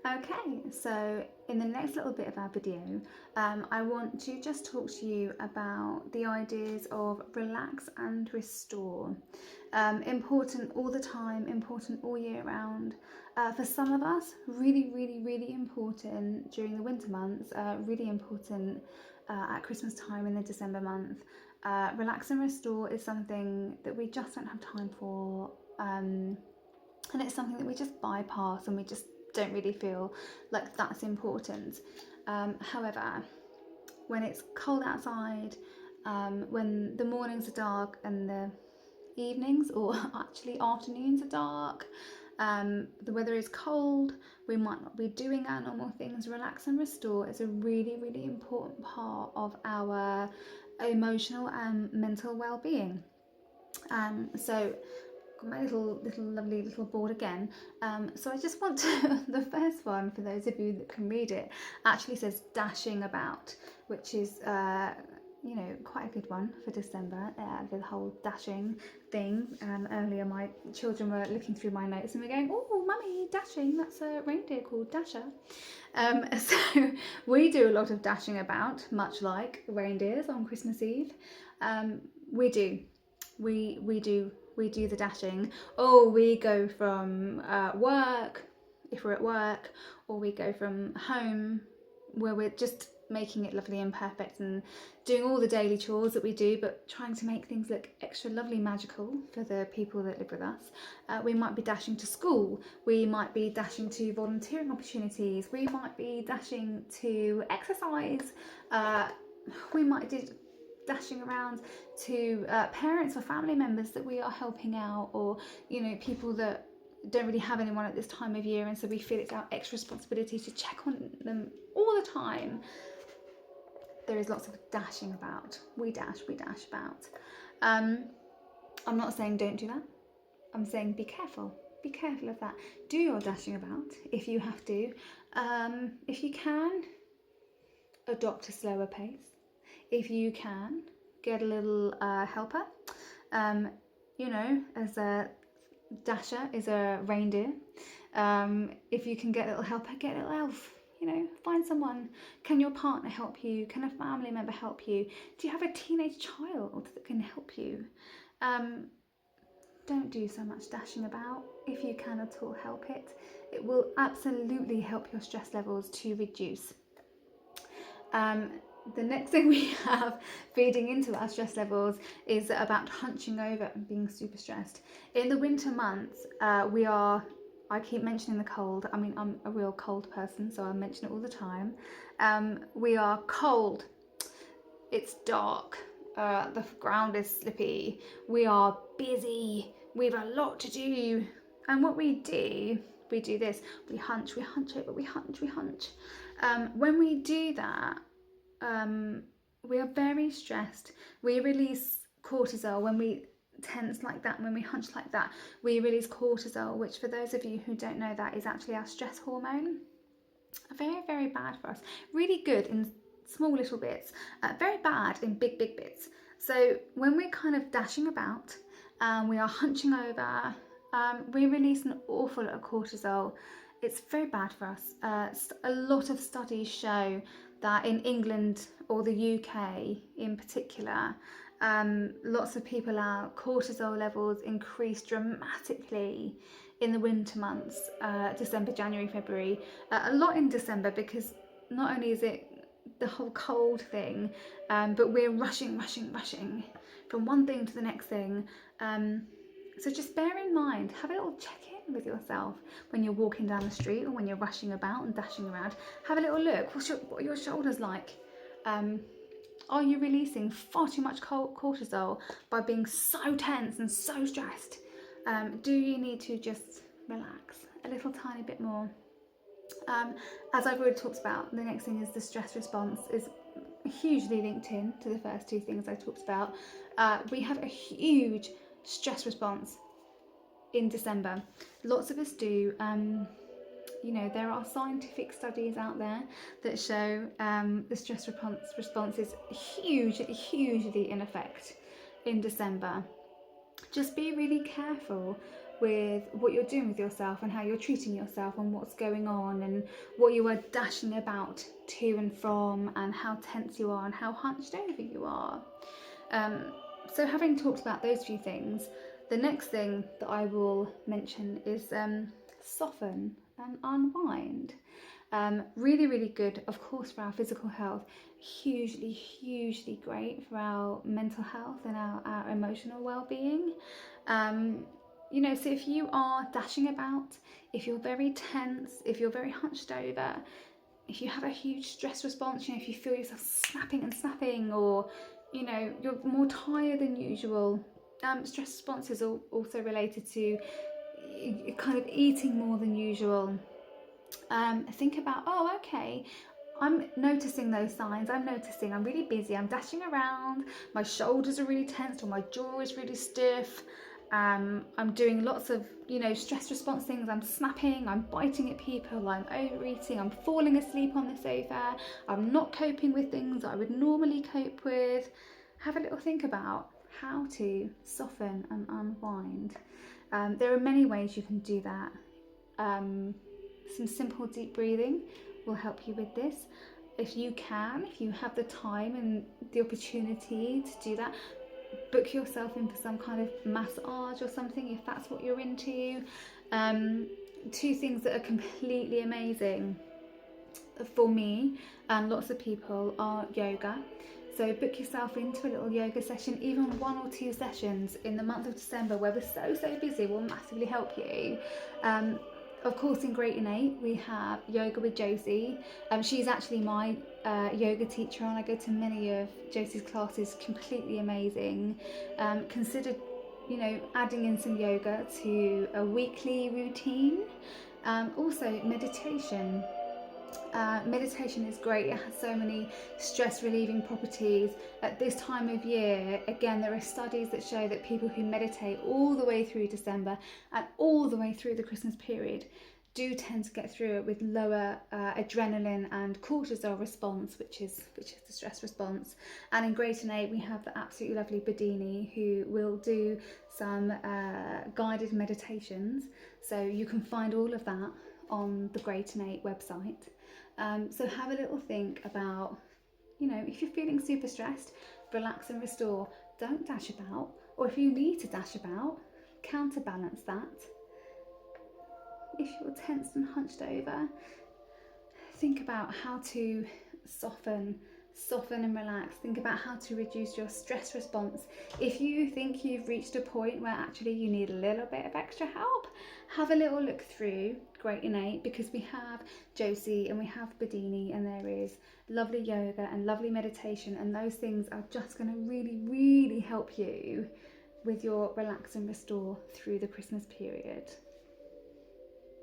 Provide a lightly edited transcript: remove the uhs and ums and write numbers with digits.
Okay, so in the next little bit of our video, I want to just talk to you about the ideas of relax and restore. Important all the time, important all year round. For some of us, really, really, really important during the winter months, really important at Christmas time in the December month. Relax and restore is something that we just don't have time for. And it's something that we just bypass and we just don't really feel like that's important. However, when it's cold outside, when the mornings are dark and the evenings or actually afternoons are dark, the weather is cold, we might not be doing our normal things. Relax and restore is a really, really important part of our emotional and mental well-being. So my little lovely little board again. So I just want to, the first one, for those of you that can read it, actually says dashing about, which is quite a good one for December, the whole dashing thing. Earlier my children were looking through my notes and were going, oh mummy, dashing, that's a reindeer called Dasher. So we do a lot of dashing about, much like reindeers on Christmas Eve. We do the dashing. Oh, we go from work, if we're at work, or we go from home where we're just making it lovely and perfect and doing all the daily chores that we do, but trying to make things look extra lovely, magical for the people that live with us. We might be dashing to school, we might be dashing to volunteering opportunities, we might be dashing to exercise, we might do dashing around to parents or family members that we are helping out, or people that don't really have anyone at this time of year, and so we feel it's our extra responsibility to check on them all the time. There is lots of dashing about. We dash about. I'm not saying don't do that. I'm saying be careful. Be careful of that. Do your dashing about if you have to. If you can, adopt a slower pace. If you can, get a little helper. As a Dasher is a reindeer. If you can get a little helper, get a little elf. Find someone. Can your partner help you? Can a family member help you? Do you have a teenage child that can help you? Don't do so much dashing about. If you can at all help it, it will absolutely help your stress levels to reduce. The next thing we have feeding into our stress levels is about hunching over and being super stressed. In the winter months, I keep mentioning the cold. I mean, I'm a real cold person, so I mention it all the time. We are cold. It's dark. The ground is slippy. We are busy. We've a lot to do. And what we do this. We hunch over, we hunch. When we do that, we are very stressed. We release cortisol when we tense like that, when we hunch like that. We release cortisol, which for those of you who don't know, that is actually our stress hormone. Very, very bad for us. Really good in small little bits, very bad in big bits. So when we're kind of dashing about, we are hunching over, we release an awful lot of cortisol. It's very bad for us. A lot of studies show that in England or the UK in particular, lots of people, our cortisol levels increase dramatically in the winter months, December, January, February. A lot in December, because not only is it the whole cold thing, but we're rushing from one thing to the next thing. So just bear in mind, have a little check-in with yourself when you're walking down the street or when you're rushing about and dashing around. Have a little look. What are your shoulders like? Are you releasing far too much cortisol by being so tense and so stressed? Do you need to just relax a little tiny bit more? As I've already talked about, the next thing is the stress response is hugely linked in to the first two things I talked about. We have a huge stress response in December. Lots of us do. There are scientific studies out there that show the stress response is hugely in effect in December. Just be really careful with what you're doing with yourself and how you're treating yourself and what's going on and what you are dashing about to and from and how tense you are and how hunched over you are. So having talked about those few things, the next thing that I will mention is soften and unwind. Really, really good, of course, for our physical health, hugely great for our mental health and our emotional well-being. So if you are dashing about, if you're very tense, if you're very hunched over, if you have a huge stress response, if you feel yourself snapping, or you're more tired than usual, stress responses are also related to kind of eating more than usual. Think about, oh, okay, I'm noticing those signs. I'm noticing I'm really busy, I'm dashing around, my shoulders are really tense or my jaw is really stiff. I'm doing lots of, stress response things. I'm snapping, I'm biting at people, I'm overeating, I'm falling asleep on the sofa, I'm not coping with things that I would normally cope with. Have a little think about how to soften and unwind. There are many ways you can do that. Some simple deep breathing will help you with this. If you have the time and the opportunity to do that, book yourself in for some kind of massage or something if that's what you're into. Two things that are completely amazing for me and lots of people are yoga. So book yourself into a little yoga session. Even 1 or 2 sessions in the month of December, where we're so busy, will massively help you. Of course, in Great Innate, we have Yoga with Josie. She's actually my yoga teacher, and I go to many of Josie's classes. Completely amazing. Consider, adding in some yoga to a weekly routine. Also, meditation. Meditation is great. It has so many stress relieving properties. At this time of year, again, there are studies that show that people who meditate all the way through December and all the way through the Christmas period do tend to get through it with lower adrenaline and cortisol response, which is the stress response. And in Great Innate, we have the absolutely lovely Bedini, who will do some guided meditations. So you can find all of that on the Great Innate website. So have a little think about, if you're feeling super stressed, relax and restore. Don't dash about, or if you need to dash about, counterbalance that. If you're tensed and hunched over, think about how to soften and relax. Think about how to reduce your stress response. If you think you've reached a point where actually you need a little bit of extra help, have a little look through Great Innate, because we have Josie and we have Bedini, and there is lovely yoga and lovely meditation, and those things are just going to really help you with your relax and restore through the Christmas period.